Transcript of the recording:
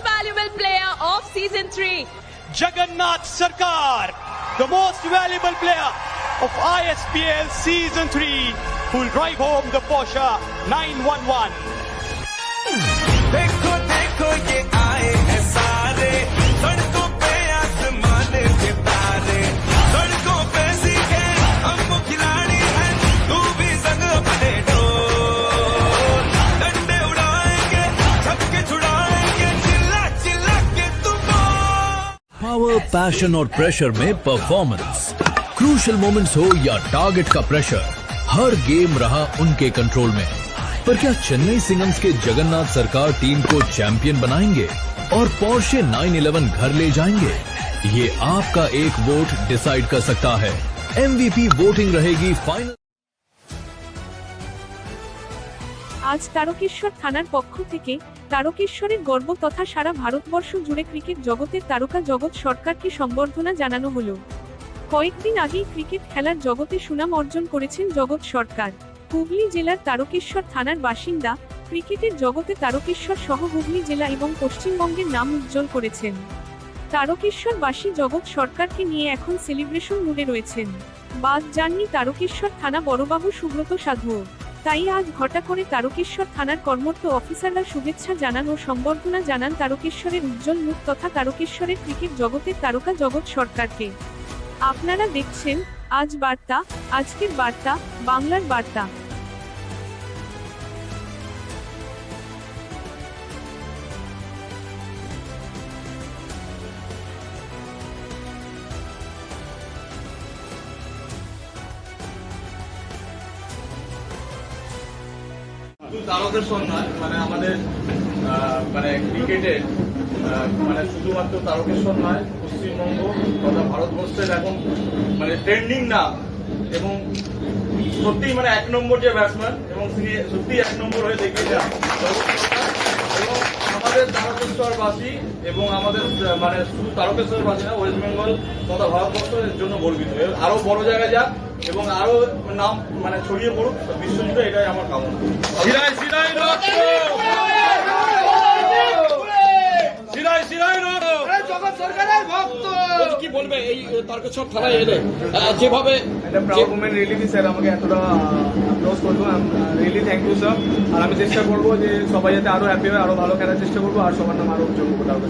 most valuable player of season 3. Jagannath Sarkar, the most valuable player of ISPL Season 3, who'll drive home the Porsche 911. देखो देखो ये आए हैं सारे सड़कों पे आसमान के तारे सड़कों पे सीखे हम खिलाड़ी हैं तू भी संग बने ढोल डंडे उड़ाएंगे छक्के छुड़ाएंगे चिल्ला चिल्ला के तुम पावर, पैशन और प्रेशर में परफॉर्मेंस, क्रूशियल मोमेंट्स हो या टारगेट का प्रेशर, हर गेम रहा उनके कंट्रोल में। पर क्या चेन्नई सिंघम्स के जगन्नाथ सरकार टीम को चैंपियन बनाएंगे और पोर्शे 911 घर ले जाएंगे? ये आपका एक वोट डिसाइड कर सकता है। एमवीपी वोटिंग रहेगी फाइनल। আজ তারকেশ্বর থানার পক্ষ থেকে তারকেশ্বরের গর্ব তথা সারা ভারতবর্ষ জুড়ে ক্রিকেট জগতের তারকা জগৎ সরকারকে সম্বর্ধনা জানানো হলো। কয়েকদিন আগেই ক্রিকেট খেলার জগতে সুনাম অর্জন করেছেন জগৎ সরকার। হুগলি জেলার তারকেশ্বর থানার বাসিন্দা, ক্রিকেটের জগতে তারকেশ্বর সহ হুগলি জেলা এবং পশ্চিমবঙ্গের নাম উজ্জ্বল করেছেন। তারকেশ্বরবাসী জগৎ সরকারকে নিয়ে এখন সেলিব্রেশন মুডে রয়েছেন। বাদ যাননি তারকেশ্বর থানা বড়বাবু সুব্রত সাধুও। তাই আজ ঘটা করে তারকেশ্বর থানার কর্মরত অফিসাররা শুভেচ্ছা জানান ও সম্বর্ধনা জানান তারকেশ্বরের উজ্জ্বল মুখ তথা তারকেশ্বরের ক্রিকেট জগতের তারকা জগৎ সরকারকে। আপনারা দেখছেন আজ বার্তা, আজকের বার্তা, বাংলার বার্তা। শুধু তারকেশ্বর নয়, মানে আমাদের মানে ক্রিকেটের মানে শুধুমাত্র তারকেশ্বর নয়, পশ্চিমবঙ্গ তথা ভারতবর্ষের এখন মানে ট্রেন্ডিং নাম এবং সত্যিই মানে এক নম্বর যে ব্যাটসম্যান এবং তিনি সত্যিই এক নম্বর হয়ে দেখিয়েছেন এবং আমাদের তারকেশ্বরবাসী এবং আমাদের মানে শুধু তারকেশ্বরবাসী না, ওয়েস্ট বেঙ্গল তথা ভারতবর্ষের জন্য গর্বিত। আরো বড় জায়গায় যাক এবং আরো নাম মানে ছড়িয়ে পড়ুক বিশ্বজুড়ে, এটাই আমার কামনা। শিরায় শিরায় রক্ত, শিরায় শিরায় রক্ত। জগৎ সরকারের ভক্ত কি বলবে এই তারকেশ্বর থানায় এলে যেভাবে একটা প্রাউড মোমেন্ট রিয়েলি স্যার আমাকে এতটা ক্লোজ করবো, রিয়েলি থ্যাংক ইউ স্যার। আর আমি চেষ্টা করবো যে সবাই যাতে আরো হ্যাপি হয়, আরো ভালো খেলার চেষ্টা করবো আর সবার নাম আরো উজ্জ্বল করবো।